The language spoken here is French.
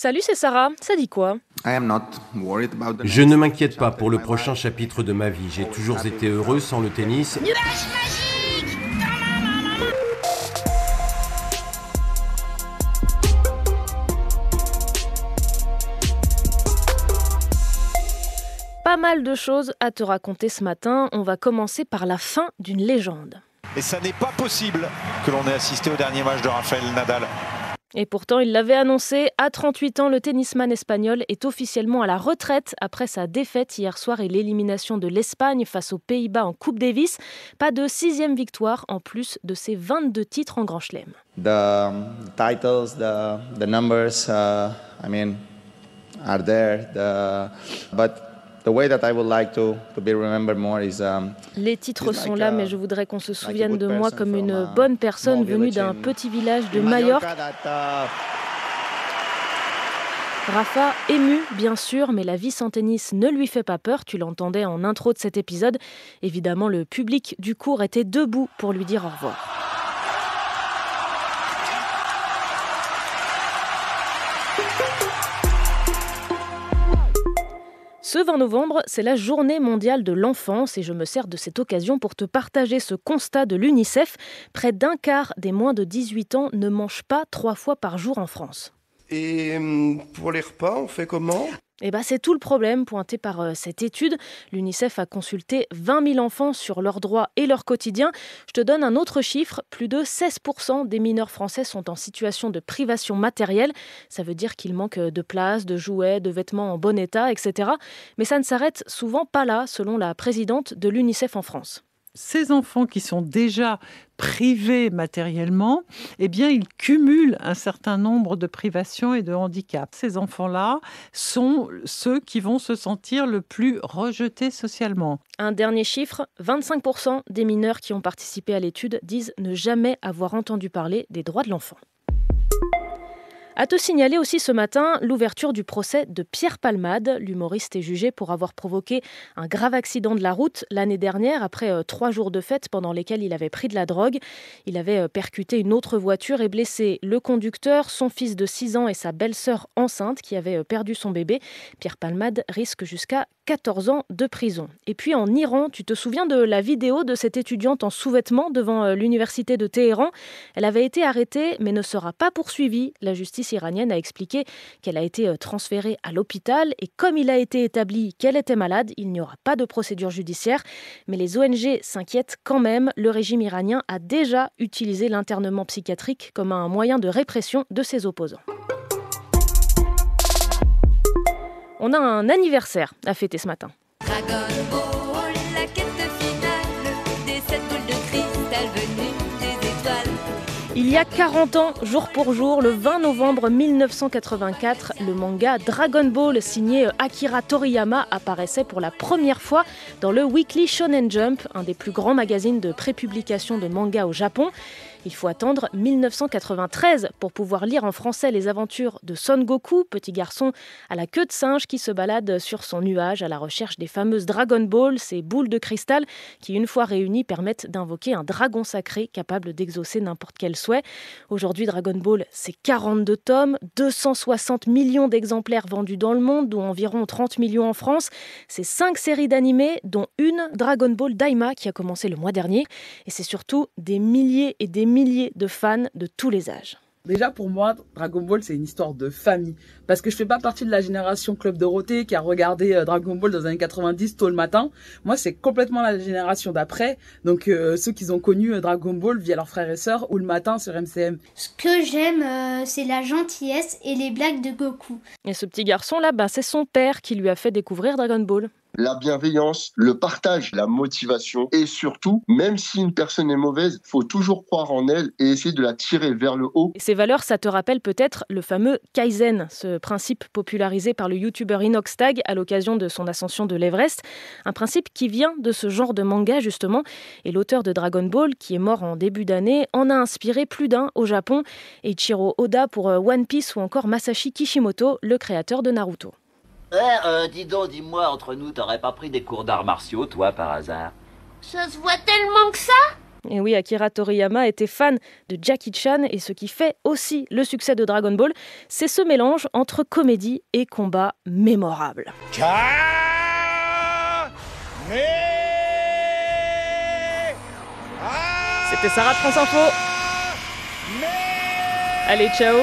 Salut, c'est Sarah, ça dit quoi? Je ne m'inquiète pas pour le prochain chapitre de ma vie. J'ai toujours été heureux sans le tennis. Nuage magique! Pas mal de choses à te raconter ce matin. On va commencer par la fin d'une légende. Et ça n'est pas possible que l'on ait assisté au dernier match de Rafael Nadal. Et pourtant, il l'avait annoncé, à 38 ans, le tennisman espagnol est officiellement à la retraite après sa défaite hier soir et l'élimination de l'Espagne face aux Pays-Bas en Coupe Davis. Pas de 6e victoire en plus de ses 22 titres en Grand Chelem. The titles, the numbers, are there. But the way that I would like to be remembered more is. Les titres sont là, mais je voudrais qu'on se souvienne de moi comme une bonne personne venue d'un petit village de Majorque. Rafa, ému bien sûr, mais la vie sans tennis ne lui fait pas peur, tu l'entendais en intro de cet épisode. Évidemment, le public du cours était debout pour lui dire au revoir. Ce 20 novembre, c'est la journée mondiale de l'enfance et je me sers de cette occasion pour te partager ce constat de l'UNICEF. Près d'un quart des moins de 18 ans ne mangent pas 3 fois par jour en France. Et pour les repas, on fait comment ? C'est tout le problème pointé par cette étude. L'UNICEF a consulté 20 000 enfants sur leurs droits et leur quotidien. Je te donne un autre chiffre. Plus de 16% des mineurs français sont en situation de privation matérielle. Ça veut dire qu'il manque de place, de jouets, de vêtements en bon état, etc. Mais ça ne s'arrête souvent pas là, selon la présidente de l'UNICEF en France. Ces enfants qui sont déjà privés matériellement, ils cumulent un certain nombre de privations et de handicaps. Ces enfants-là sont ceux qui vont se sentir le plus rejetés socialement. Un dernier chiffre, 25% des mineurs qui ont participé à l'étude disent ne jamais avoir entendu parler des droits de l'enfant. À te signaler aussi ce matin l'ouverture du procès de Pierre Palmade. L'humoriste est jugé pour avoir provoqué un grave accident de la route l'année dernière après 3 jours de fête pendant lesquels il avait pris de la drogue. Il avait percuté une autre voiture et blessé le conducteur, son fils de 6 ans et sa belle-sœur enceinte qui avait perdu son bébé. Pierre Palmade risque jusqu'à 14 ans de prison. Et puis en Iran, tu te souviens de la vidéo de cette étudiante en sous-vêtements devant l'université de Téhéran? Elle avait été arrêtée mais ne sera pas poursuivie. La justice iranienne a expliqué qu'elle a été transférée à l'hôpital et comme il a été établi qu'elle était malade, il n'y aura pas de procédure judiciaire. Mais les ONG s'inquiètent quand même. Le régime iranien a déjà utilisé l'internement psychiatrique comme un moyen de répression de ses opposants. On a un anniversaire à fêter ce matin. Dragon Ball, la quête finale, des 7 boules de cristal venues des étoiles. Il y a 40 ans, jour pour jour, le 20 novembre 1984, le manga Dragon Ball signé Akira Toriyama apparaissait pour la première fois dans le Weekly Shonen Jump, un des plus grands magazines de prépublication de manga au Japon. Il faut attendre 1993 pour pouvoir lire en français les aventures de Son Goku, petit garçon à la queue de singe qui se balade sur son nuage à la recherche des fameuses Dragon Ball, ces boules de cristal qui, une fois réunies, permettent d'invoquer un dragon sacré capable d'exaucer n'importe quel souhait. Aujourd'hui, Dragon Ball, c'est 42 tomes, 260 millions d'exemplaires vendus dans le monde, dont environ 30 millions en France. C'est 5 séries d'animés, dont une Dragon Ball Daima qui a commencé le mois dernier. Et c'est surtout des milliers et des milliers de fans de tous les âges. Déjà pour moi, Dragon Ball c'est une histoire de famille. Parce que je fais pas partie de la génération Club Dorothée qui a regardé Dragon Ball dans les années 90 tôt le matin. Moi c'est complètement la génération d'après. Donc ceux qui ont connu Dragon Ball via leurs frères et sœurs ou le matin sur MCM. Ce que j'aime c'est la gentillesse et les blagues de Goku. Et ce petit garçon là, c'est son père qui lui a fait découvrir Dragon Ball. La bienveillance, le partage, la motivation et surtout, même si une personne est mauvaise, faut toujours croire en elle et essayer de la tirer vers le haut. Et ces valeurs, ça te rappelle peut-être le fameux Kaizen, ce principe popularisé par le youtubeur Inoxtag à l'occasion de son ascension de l'Everest. Un principe qui vient de ce genre de manga justement. Et l'auteur de Dragon Ball, qui est mort en début d'année, en a inspiré plus d'un au Japon. Eiichiro Oda pour One Piece ou encore Masashi Kishimoto, le créateur de Naruto. Dis donc, dis-moi, entre nous, t'aurais pas pris des cours d'arts martiaux, toi, par hasard? Ça se voit tellement que ça? Et oui, Akira Toriyama était fan de Jackie Chan et ce qui fait aussi le succès de Dragon Ball, c'est ce mélange entre comédie et combat mémorable. C'était Sarah de France Info. Allez, ciao.